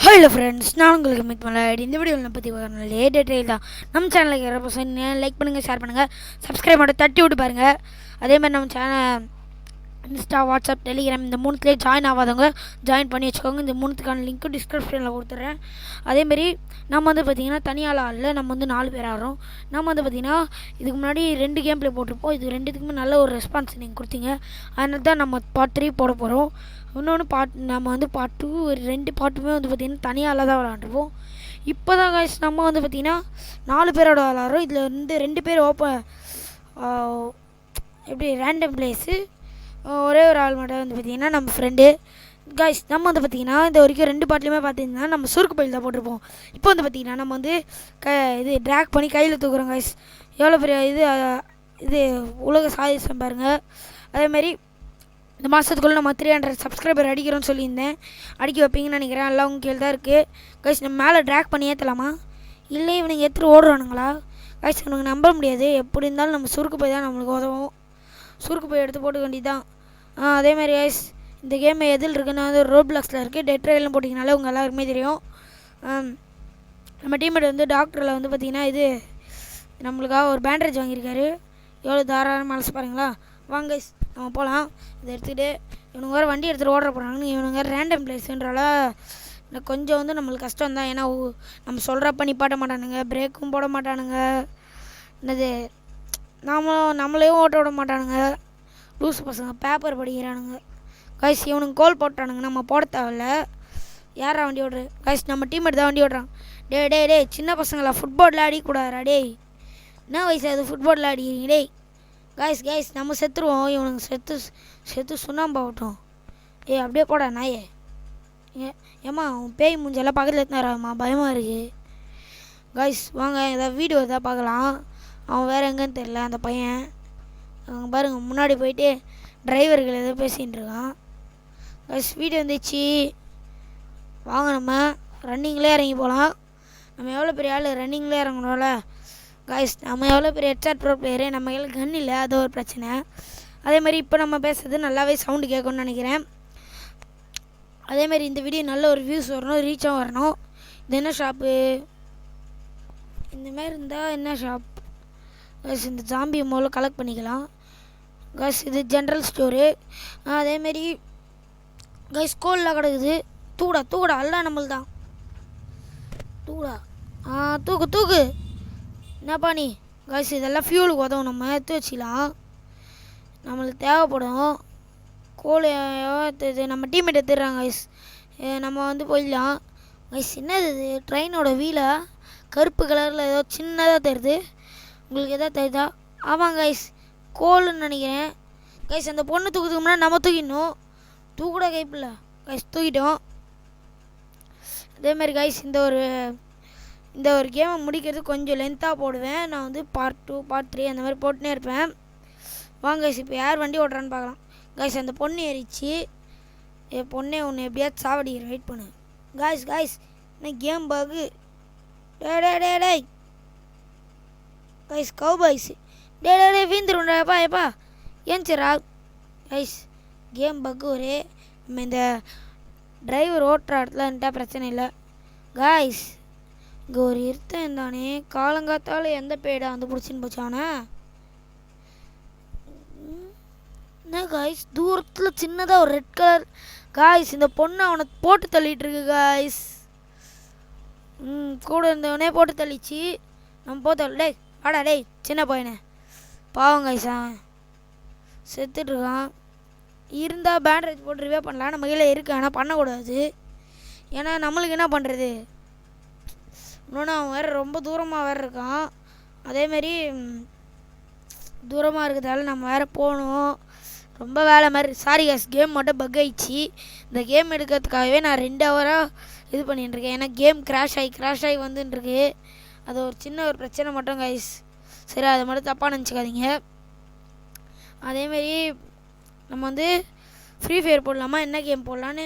Hello friends, நான் உங்களுக்கு meet பண்ணல. இந்த வீடியோவில் பற்றி பார்க்கணும் டீட்டெயில் தான். நம்ம சேனலுக்கு 100% லைக் பண்ணுங்கள், ஷேர் பண்ணுங்கள், சப்ஸ்கிரைப் மட்டும் தட்டி விட்டு பாருங்கள். அதேமாதிரி நம்ம சேனல் இன்ஸ்டா, வாட்ஸ்அப், டெலிகிராம் இந்த மூணுத்துலேயே ஜாயின் ஆகாதவங்க ஜாயின் பண்ணி வச்சுக்கோங்க. இந்த மூணுத்துக்கான லிங்க்கு டிஸ்கிரிப்ஷனில் கொடுத்துட்றேன். அதேமாரி நம்ம வந்து பார்த்திங்கன்னா தனியால் ஆடல, நம்ம வந்து 4 பேர் ஆடுறோம். நம்ம வந்து பார்த்திங்கன்னா இதுக்கு முன்னாடி 2 கேம் ப்ளே போட்டிருப்போம். இது 2த்துக்குமே நல்ல ஒரு ரெஸ்பான்ஸ் நீங்கள் கொடுத்தீங்க. அதனால தான் நம்ம பார்ட் 3 போட போகிறோம். இன்னொன்று நம்ம வந்து பார்ட் 2 ஒரு 2 பார்ட்டுமே வந்து பார்த்திங்கன்னா தனியால் தான் விளாண்டுருப்போம். இப்போ தான் கைஸ் நம்ம வந்து பார்த்திங்கன்னா 4 பேரோட விளாட்றோம். இதில் வந்து 2 பேர் எப்படி ரேண்டம் பிளேஸு, ஒரே ஒரு ஆள் மட்டும் வந்து பார்த்திங்கன்னா நம்ம ஃப்ரெண்டு. கைஸ் நம்ம வந்து பார்த்திங்கன்னா இந்த வரைக்கும் 2 பார்ட்லேயுமே பார்த்திங்கன்னா நம்ம சுருக்கு பையில் தான் போட்டிருப்போம். இப்போ வந்து பார்த்திங்கன்னா நம்ம வந்து இது ட்ராக் பண்ணி கையில் தூக்குறோம். கைஸ் எவ்வளோ பெரிய இது உலக சாதிச்சம் பாருங்கள். அதேமாரி இந்த மாதத்துக்குள்ளே நம்ம 300 சப்ஸ்கிரைபர் அடிக்கிறோன்னு சொல்லியிருந்தேன். அடிக்க வைப்பீங்கன்னு நினைக்கிறேன். எல்லாம் உங்கள் கீழே தான் இருக்குது. கைஸ் நம்ம மேலே ட்ராக் பண்ணி ஏற்றலாமா? இல்லை இவனுங்க எடுத்துகிட்டு ஓடுறானுங்களா? கைஸ் இவனுக்கு நம்ப முடியாது. எப்படி இருந்தாலும் நம்ம சுருக்கு போய் தான் நம்மளுக்கு உதவும். சுருக்கு போய் எடுத்து போட்டுக்க வேண்டியதான். அதேமாதிரி கைஸ் இந்த கேம் எதில் இருக்குன்னா வந்து ரோப்ளாக்ஸில் இருக்குது. டெட் ட்ரையல்னு போட்டிங்கனாலே உங்கள் எல்லாருக்குமே தெரியும். நம்ம டீம்மேட் வந்து டாக்டரில் வந்து பார்த்திங்கன்னா இது நம்மளுக்காக ஒரு பேண்டேஜ் வாங்கியிருக்காரு. எவ்வளோ தாராளமாக மனசு பாருங்களா. வாங்க கைஸ் நம்ம போகலாம். இதை எடுத்துகிட்டு இவனுங்க வேறு வண்டி எடுத்துகிட்டு ஓடுற போகிறாங்கன்னு இவனுங்க ரேண்டம் பிளேஸுன்றால கொஞ்சம் வந்து நம்மளுக்கு கஷ்டம் தான். ஏன்னா நம்ம சொல்கிறப்ப நிப்பாட்ட மாட்டானுங்க, பிரேக்கும் போட மாட்டானுங்க, என்னது நம்மளையும் ஓட்ட விட மாட்டானுங்க. லூஸ் பசங்க பேப்பர் படிக்கிறானுங்க. கைஸ் இவனுங்க கோல் போட்டானுங்க, நம்ம போட தேவையில்ல. யாரா வண்டி ஓடுற? கைஸ் நம்ம டீம்மேட் தான் வண்டி ஓடுறான். டே சின்ன பசங்களா ஃபுட்பாலில் அடிக்கூடாதா? டேய் என்ன வயசு அது ஃபுட்பாலில் அடிக்கிறீங்க? டேய் கைஸ் நம்ம செத்துருவோம். இவனுங்க செத்து சுண்ணாம்பாகட்டும். அப்படியே போடா நாயே. ஏம்மா அவன் பேய் மூஞ்செல்லாம் பக்கத்தில் எடுத்துனாராம்மா, பயமாக இருக்குது. கைஸ் வாங்க ஏதாவது வீடியோ எதாவது பார்க்கலாம். அவன் வேறு எங்கேன்னு தெரில அந்த பையன். அவங்க பாருங்கள் முன்னாடி போயிட்டு டிரைவர்கள் எதோ பேசிகிட்டு இருக்கான். கைஸ் வீடியோ வந்துச்சு. வாங்க நம்ம ரன்னிங்லேயே இறங்கி போகலாம். நம்ம எவ்வளோ பெரிய ஆள் ரன்னிங்லேயே இறங்கணும்ல. கைஸ் நம்ம எவ்வளோ பெரிய ஹெட்ஷாட் ப்ரோ பிளேயரு, நம்ம கையில் கன் இல்லை, அது ஒரு பிரச்சனை. அதேமாதிரி இப்போ நம்ம பேசுறது நல்லாவே சவுண்டு கேட்கணும்னு நினைக்கிறேன். அதேமாதிரி இந்த வீடியோ நல்ல ஒரு வியூஸ் வரணும், ரீச்சாக வரணும். இது என்ன ஷாப்பு? இந்தமாரி இருந்தால் என்ன ஷாப்? கைஸ் இந்த ஜாம்பி மூலம் கலெக்ட் பண்ணிக்கலாம். கைஸ் இது ஜென்ரல் ஸ்டோரு. அதேமாரி கைஸ் கோல்லாம் கிடக்குது. தூக்குடா எல்லாம் நம்மள் தான். தூக்கு என்னப்பா நீ? கைஸ் இதெல்லாம் ஃபியூலுக்கு உதவும், நம்ம எடுத்து வச்சிக்கலாம். நம்மளுக்கு தேவைப்படும். கோல் நம்ம டீம்மேட் எடுத்துடுறாங்க. கைஸ் நம்ம வந்து போயிடலாம். கைஸ் என்னது இது? ட்ரெயினோட வீலை கருப்பு கலரில் ஏதோ சின்னதாக தெரியுது. உங்களுக்கு எதாவது தெரியுதா? ஆமாங்க கைஸ் கோல்னு நினைக்கிறேன். கைஸ் அந்த பொண்ணு தூக்குறதுக்கு முன்னாடி நம்ம தூக்கிடணும். தூக்கூட கைப்பில்ல. கைஸ் தூக்கிட்டோம். அதேமாதிரி கைஸ் இந்த ஒரு கேமை முடிக்கிறது கொஞ்சம் லென்த்தாக போடுவேன். நான் வந்து பார்ட் 2 பார்ட் 3 அந்த மாதிரி போட்டுனே இருப்பேன். வாங்க கைஸ் இப்போ யார் வண்டி ஓட்டுறான்னு பார்க்கலாம். கைஸ் அந்த பொண்ணு ஏறிச்சு. பொண்ணே ஒன்று எப்படியாவது சாவடிக்கிறேன், வெயிட் பண்ணு. கைஸ் என்ன கேம் பகு? டே கைஸ் கவுபாய்ஸ் டே வீந்துருண்டாப்பா ஏப்பா ஏன் சரிரா. கைஸ் கேம் பக்கு ஒரே. நம்ம இந்த டிரைவர் ஓட்டுற இடத்துல இருந்துட்டா பிரச்சனை இல்லை. கைஸ் இங்கே ஒரு இருத்தம் இருந்தானே, காலங்காத்தால் எந்த பேடா வந்து பிடிச்சின்னு போச்சானே. என்ன கைஸ் தூரத்தில் சின்னதாக ஒரு ரெட் கலர். கைஸ் இந்த பொண்ணு அவனை போட்டு தள்ளிட்டு இருக்கு. கைஸ் கூட இருந்தவனே போட்டு தள்ளிச்சு. நம்ம போத்தல. டேய் சின்ன பையனே பாவம் கைஸ் அவன் செத்துட்ருக்கான். இருந்தால் பேண்டேஜ் போட்டு ரிவே பண்ணலாம். நம்ம கையில் இருக்குது, ஆனால் பண்ணக்கூடாது. ஏன்னா நம்மளுக்கு என்ன பண்ணுறது? இன்னொன்று அவன் வேறு ரொம்ப தூரமாக வேறு இருக்கான். அதேமாரி தூரமாக இருக்கிறதால நம்ம வேறு போகணும். ரொம்ப வேலை மாதிரி. சாரி கைஸ் கேம் மட்டும் பக் ஆகிடுச்சு. இந்த கேம் எடுக்கிறதுக்காகவே நான் 2 ஹவராக இது பண்ணிட்டுருக்கேன். ஏன்னா கேம் கிராஷ் ஆகி வந்துட்டுருக்கு. அது ஒரு சின்ன ஒரு பிரச்சனை மட்டும் கைஸ். சரி அதை மட்டும் தப்பாக நினச்சிக்காதீங்க. அதேமாரி நம்ம வந்து ஃப்ரீ ஃபயர் போடலாமா, என்ன கேம் போடலான்னு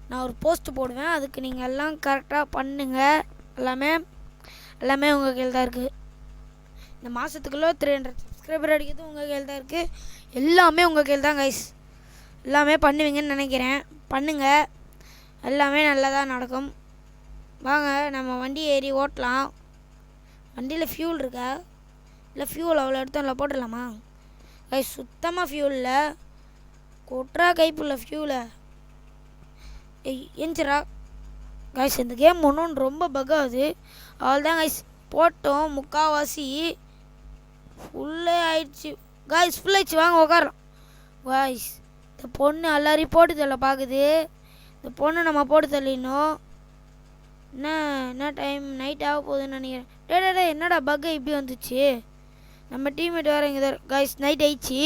நான் ஒரு போஸ்ட்டு போடுவேன். அதுக்கு நீங்கள் எல்லாம் கரெக்டாக பண்ணுங்கள். எல்லாமே உங்கள் கையில் தான் இருக்குது. இந்த மாதத்துக்குள்ளே 300 சப்ஸ்கிரைபர் அடிக்கிறது உங்கள் கையில் தான் இருக்குது. எல்லாமே உங்கள் கையில் தான் கைஸ். எல்லாமே பண்ணுவீங்கன்னு நினைக்கிறேன். பண்ணுங்கள், எல்லாமே நல்லதாக நடக்கும். வாங்க நம்ம வண்டி ஏறி ஓட்டலாம். வண்டியில் ஃபியூல் இருக்கா? இல்லை ஃபியூல் அவ்வளோ எடுத்தோம் இல்லை போட்டுடலாமா? கைஸ் சுத்தமாக ஃபியூலில் கொட்ரா கைப்புள்ள ஃபியூலை ஏஞ்சிரா. கைஸ் இந்த கேம் ஒன்று ரொம்ப பக் ஆகுது. அவள் தான் கைஸ் போட்டோம், முக்கால்வாசி ஃபுல்லே ஆயிடுச்சு. கைஸ் ஃபுல் ஆயிடுச்சு, வாங்க உட்காரோம். கைஸ் இந்த பொண்ணு எல்லாரையும் போட்டு தள்ள பார்க்குது. இந்த பொண்ணு நம்ம போட்டு தள்ளிடணும். என்ன டைம் நைட் ஆக போகுதுன்னு நினைக்கிறேன். டே என்னடா பக்கு இப்படி வந்துச்சு? நம்ம டீம்மேட் வேறு இங்கே தான். கைஸ் நைட் ஆயிடுச்சு.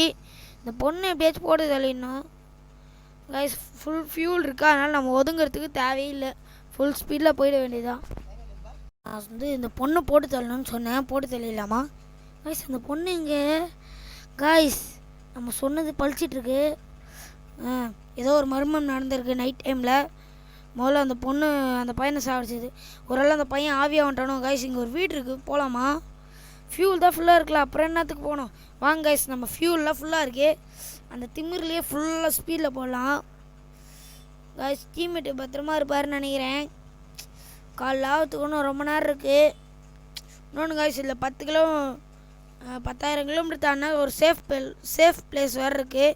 இந்த பொண்ணு எப்படியாச்சும் போட்டு தள்ளிடணும். கைஸ் ஃபுல் ஃபியூல் இருக்கா, அதனால் நம்ம ஒதுங்கிறதுக்கு தேவையில்லை. ஃபுல் ஸ்பீடில் போயிட வேண்டியதான். நான் இந்த பொண்ணு போட்டு தள்ளணும்னு சொன்னேன், போட்டு தள்ளிடலாமா? கைஸ் அந்த பொண்ணு இங்கே கைஸ் நம்ம சொன்னது பழிச்சிட்ருக்கு. ஏதோ ஒரு மர்மம் நடந்திருக்கு நைட் டைமில். முதல்ல அந்த பொண்ணு அந்த பையனை சாப்பிடுச்சது. ஒரு ஆள் அந்த பையன் ஆவியாக வந்துட்டானோ. கைஸ் இங்கே ஒரு வீடு இருக்குது, போகலாமா? ஃபியூல் தான் ஃபுல்லாக இருக்கலாம், அப்புறம் என்னத்துக்கு போகணும்? வாங்க கைஸ், நம்ம ஃபியூல்லாம் ஃபுல்லாக இருக்கே, அந்த திமிர்லேயே ஃபுல்லாக ஸ்பீடில் போடலாம். கைஸ் டீம்மேட்டு பத்திரமா இருப்பாருன்னு நினைக்கிறேன். காலைல ஆகிறதுக்கு இன்னும் ரொம்ப நேரம் இருக்குது. இன்னொன்று கைஸ் இல்லை 10,000 கிலோமீட்டர் தானே ஒரு சேஃப் பிளேஸ் வேறு இருக்குது.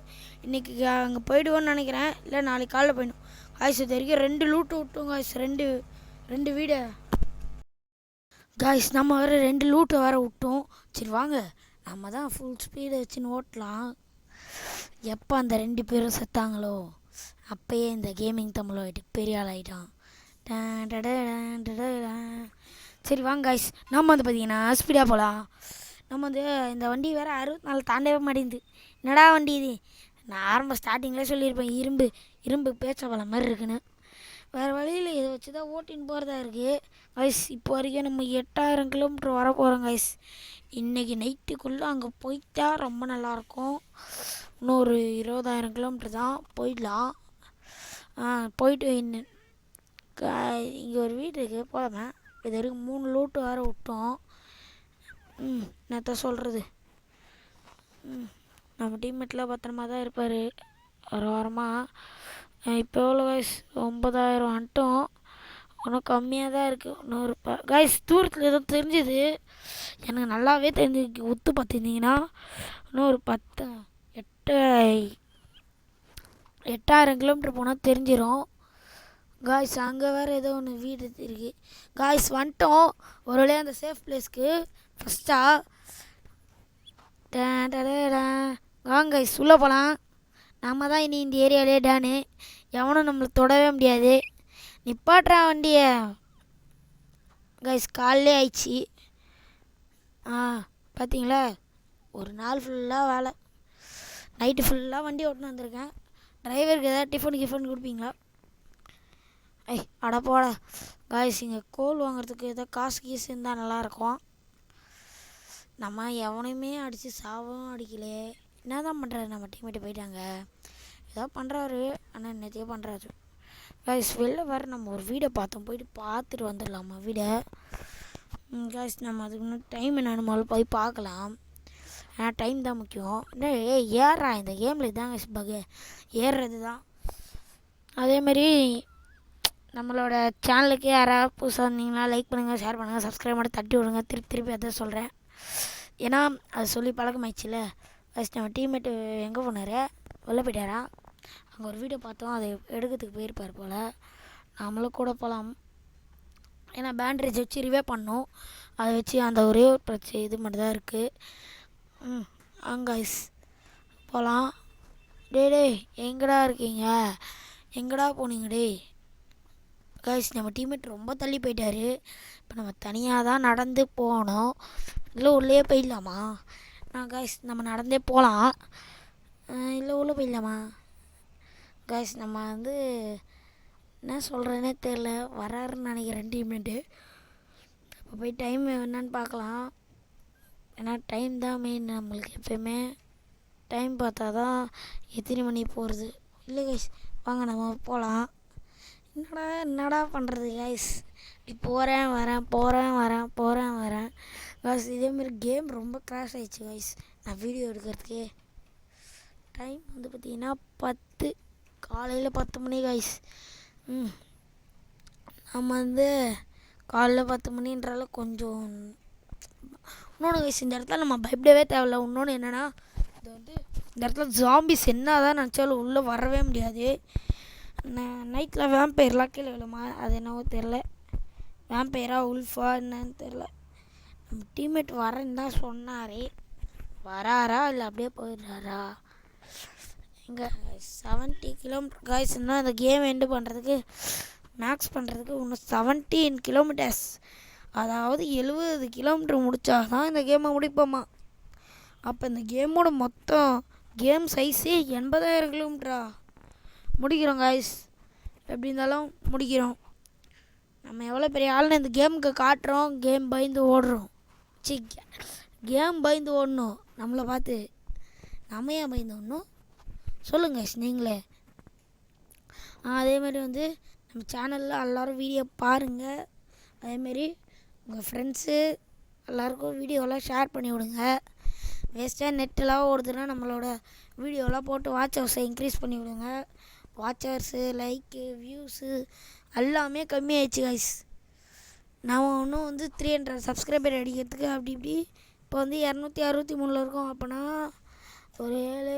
இன்றைக்கி அங்கே போயிடுவோன்னு நினைக்கிறேன், இல்லை நாளைக்கு காலைல போயிடும். கைஸ் இது வரைக்கும் 2 லூட்டு விட்டோம் கைஸ். ரெண்டு வீடு கைஸ். நம்ம வேறு 2 லூட்டை வேறு விட்டோம். சரி வாங்க நம்ம தான் ஃபுல் ஸ்பீடை வச்சுன்னு ஓட்டலாம். எப்போ அந்த 2 பேரும் செத்தாங்களோ அப்போயே இந்த கேமிங் தமிழ் பெரிய ஆள் ஆகிட்டான். சரி வாங்க கைஸ், நம்ம வந்து பார்த்தீங்கன்னா ஸ்பீடாக போகலாம். நம்ம வந்து இந்த வண்டி வேறு 64 தாண்டவே மாட்டேங்குது. என்னடா வண்டி இது? நான் ஆரம்ப ஸ்டார்டிங்கில் சொல்லியிருப்பேன் இரும்பு பேச்ச பழம் மாதிரி இருக்குன்னு. வேறு வழியில் இதை வச்சு தான் ஓட்டின்னு போகிறதா இருக்குது கைஸ். இப்போ வரைக்கும் நம்ம 8,000 கிலோமீட்டர் வர போகிறோம் கைஸ். இன்றைக்கி நைட்டுக்குள்ளே அங்கே போயிட்டா ரொம்ப நல்லாயிருக்கும். இன்னும் ஒரு 20,000 கிலோமீட்டர் தான், போயிடலாம். போயிட்டு இங்கே ஒரு வீடு இருக்குது, போகலாமே. இது வரைக்கும் 3 லூட்டு வேறு விட்டோம். என்னத்த சொல்கிறது, நம்ம டீம்மேட்டில் பத்திரமா தான் இருப்பார் ஒரு வாரமாக. இப்போ எவ்வளோ கைஸ்? 9,000 வந்துட்டோம். இன்னும் கம்மியாக தான் இருக்குது. இன்னொரு கைஸ் தூரத்தில் எதுவும் தெரிஞ்சுது, எனக்கு நல்லாவே தெரிஞ்சு ஒத்து பார்த்துருந்தீங்கன்னா இன்னும் ஒரு 8,000 கிலோமீட்டர் போனால் தெரிஞ்சிடும் காய்ஸ். அங்கே வேறு ஏதோ ஒன்று வீடு இருக்குது காய்ஸ். வந்துட்டோம் ஒரு வழியாக அந்த சேஃப் பிளேஸ்க்கு. ஃபஸ்ட்டாக வாங்க கைஸ் உள்ளே போகலாம். நம்ம தான் இனி இந்த ஏரியாவிலே டானு, எவனும் நம்மளை தொடவே முடியாது. நிப்பாட்டுறா வண்டியை கைஸ். காலையிலே ஆயிடுச்சு. பார்த்தீங்களா, ஒரு நாள் ஃபுல்லாக வேலை. நைட்டு ஃபுல்லாக வண்டி ஓட்டுன்னு வந்திருக்கேன். டிரைவருக்கு ஏதாவது டிஃபன் கொடுப்பீங்களா? அட போட காய்ஸ். இங்கே கோல் வாங்குறதுக்கு ஏதோ காசு இருந்தால் நல்லாயிருக்கும். நம்ம எவனையுமே அடித்து சாவும் அடிக்கலே. என்ன தான் பண்ணுறாரு? நம்ம டீம்மேட்டு போயிட்டாங்க, ஏதோ பண்ணுறாரு, ஆனால் என்னத்தையோ பண்ணுறாரு காய்ஸ். வெளில வேறு நம்ம ஒரு வீடை பார்த்தோம், போயிட்டு பார்த்துட்டு வந்துடலாமா வீடை காய்ஸ். நம்ம அதுக்கு முன்னாடி டைம் என்னென்னு முதல்ல போய் பார்க்கலாம். ஏன்னா டைம் தான் முக்கியம். ஏறா இந்த கேமில் இதாங்க பகு, ஏறுறது தான். அதேமாரி நம்மளோட சேனலுக்கு யாராவது புதுசாக இருந்தீங்கன்னா லைக் பண்ணுங்கள், ஷேர் பண்ணுங்கள், சப்ஸ்கிரைப் பண்ணி தட்டி விடுங்க. திருப்பி அதை சொல்கிறேன், ஏன்னா அது சொல்லி பழக்கமாயிடுச்சுல. ஃபஸ்ட் நம்ம டீம்மேட்டு எங்கே போனார்? வெளில போயிட்டாரா? அங்கே ஒரு வீடியோ பார்த்தோம், அதை எடுக்கிறதுக்கு போயிருப்பார் போல். நம்மளும் கூட போகலாம், ஏன்னா பேண்ட்ரேஜ் வச்சு ரிவே பண்ணோம். அதை வச்சு அந்த ஒரே ஒரு பிரச்சனை இது மட்டும் தான் இருக்குது. கைஸ் போகலாம். டே எங்கடா இருக்கீங்க? எங்கடா போனீங்க டே? கைஸ் நம்ம டீம்மேட் ரொம்ப தள்ளி போயிட்டார். இப்போ நம்ம தனியாக தான் நடந்து போகணும், இல்லை உள்ளே போயிடலாமா? கைஸ் நம்ம நடந்தே போகலாம், இல்லை உள்ளே போயிடலாமா? கைஸ் நம்ம வந்து என்ன சொல்கிறேன்னே தெரில, வராருன்னு நினைக்கிறேன் டீம்மேட்டு. இப்போ போய் டைம் என்னன்னு பார்க்கலாம், ஏன்னா டைம் தான் மெயின் நம்மளுக்கு. எப்போயுமே டைம் பார்த்தா தான் எத்தனை மணி போகிறது. இல்லை கைஸ் வாங்க நம்ம போகலாம். என்னடா பண்ணுறது கைஸ்? போகிறேன் வரேன் கைஸ். இதேமாரி கேம் ரொம்ப கிராஷ் ஆகிடுச்சு கைஸ். நான் வீடியோ எடுக்கிறதுக்கே டைம் வந்து பார்த்திங்கன்னா 10 காலையில் 10 மணி கைஸ். நம்ம வந்து காலைல 10 மணின்றால கொஞ்சம் இன்னொன்று கைஸ், இந்த இடத்துல நம்ம பயப்படவே தேவையில்ல. இன்னொன்று என்னென்னா, இது வந்து இந்த இடத்துல ஜாம்பிஸ் என்ன தான் நினச்சாலும் உள்ளே வரவே முடியாது. நைட்டில் வேம்பயர்லாம் கீழே விழுமா, அது என்னவோ தெரில. வேம்பயரா உல்ஃபா என்னன்னு தெரில. நம்ம டீம்மேட் வரேன்னு தான் சொன்னார். வராரா இல்லை அப்படியே போயிடுறாரா? இங்கே 70 கிலோமீட்டர் காய்ஸ்னா இந்த கேம் எண்டு பண்ணுறதுக்கு மேக்ஸ் பண்ணுறதுக்கு இன்னும் 17 கிலோமீட்டர்ஸ், அதாவது 70 கிலோமீட்டர் முடித்தா தான் இந்த கேமை முடிப்போமா. அப்போ இந்த கேமோட மொத்தம் கேம் சைஸே 80,000 கிலோமீட்டரா. முடிக்கிறோம் காய்ஸ், எப்படி இருந்தாலும் முடிக்கிறோம். நம்ம எவ்வளோ பெரிய ஆள்னு இந்த கேமுக்கு காட்டுறோம். கேம் பயந்து ஓடுறோம். கேம் பயந்து ஓடணும் நம்மளை பார்த்து. நம்ம ஏன் பயந்து ஓடணும் சொல்லுங்கள் நீங்களே. அதேமாதிரி வந்து நம்ம சேனலில் எல்லோரும் வீடியோ பாருங்கள். அதேமாரி உங்கள் ஃப்ரெண்ட்ஸு எல்லாருக்கும் வீடியோலாம் ஷேர் பண்ணி விடுங்க. வேஸ்ட்டாக நெட்டெல்லாம் ஓடுதுன்னா நம்மளோட வீடியோலாம் போட்டு வாட்ச் ஹவர்ஸை இன்க்ரீஸ் பண்ணி விடுங்க. வாட்ச் ஹவர்ஸு, லைக்கு, வியூஸு எல்லாமே கம்மியாயிடுச்சு கைஸ். நம்ம இன்னும் வந்து 300 சப்ஸ்கிரைபர் அடிக்கிறதுக்கு அப்படி இப்படி இப்போ வந்து 263 இருக்கோம். அப்போனா ஒரு 7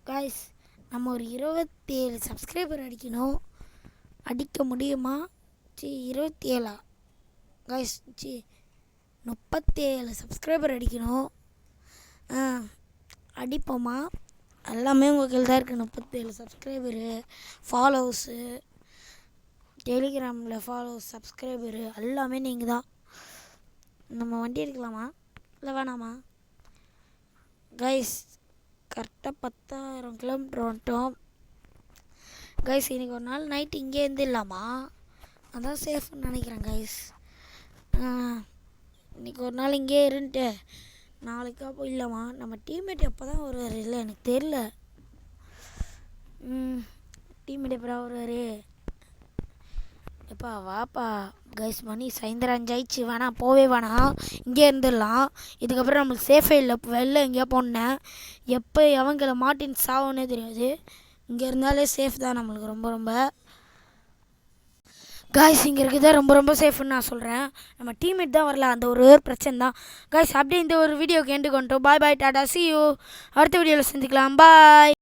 கைஸ், நம்ம ஒரு 27 சப்ஸ்கிரைபர் அடிக்கணும். அடிக்க முடியுமா? 27 கைஸ், 37 சப்ஸ்கிரைபர் அடிக்கணும். அடிப்போமா? எல்லாமே உங்கள் கையில் தான் இருக்குது. 37 சப்ஸ்கிரைபரு, ஃபாலோவர்ஸு, டெலிகிராமில் ஃபாலோவர்ஸ், சப்ஸ்கிரைபரு எல்லாமே நீங்கள் தான். நம்ம வண்டி எடுக்கலாமா இல்லை வேணாமா கைஸ்? கரெக்டாக 10,000 கிலோமீட்டர் வந்துட்டோம் கைஸ். இன்றைக்கி ஒரு நாள் நைட்டு இங்கே இருந்துடலாமா? அதான் சேஃப்னு நினைக்கிறேன் கைஸ். இன்றைக்கி ஒரு நாள் இங்கே இருந்துட்டு நாளைக்கா போயிடலாமா? நம்ம டீம்மேட் எப்போ தான் வருவார்? இல்லை எனக்கு தெரில. டீம்மேட் எப்போ வருவார்? எப்பா வாப்பா கைஸ், மணி சாயந்தரம் 5 ஆயிடுச்சு. வேணாம், போவே வேணாம், இங்கே இருந்துடலாம். இதுக்கப்புறம் நம்மளுக்கு சேஃபே இல்லை. வெளில எங்கேயா போனேன் எப்போ எவங்களை மாட்டின்னு சாவோன்னே தெரியாது. இங்கே இருந்தாலே சேஃப் தான் நம்மளுக்கு ரொம்ப ரொம்ப காய்ஸ். இங்கே இருக்குது ரொம்ப ரொம்ப சேஃப்னு நான் சொல்கிறேன். நம்ம டீம்மேட் தான் வரல, அந்த ஒரு பிரச்சனை தான் காய்ஸ். அப்படியே இந்த ஒரு வீடியோக்கு எண்டு கொண்டோம். பாய் பாய், டாடா, see you. அடுத்த வீடியோவில் சந்திக்கலாம். பாய்.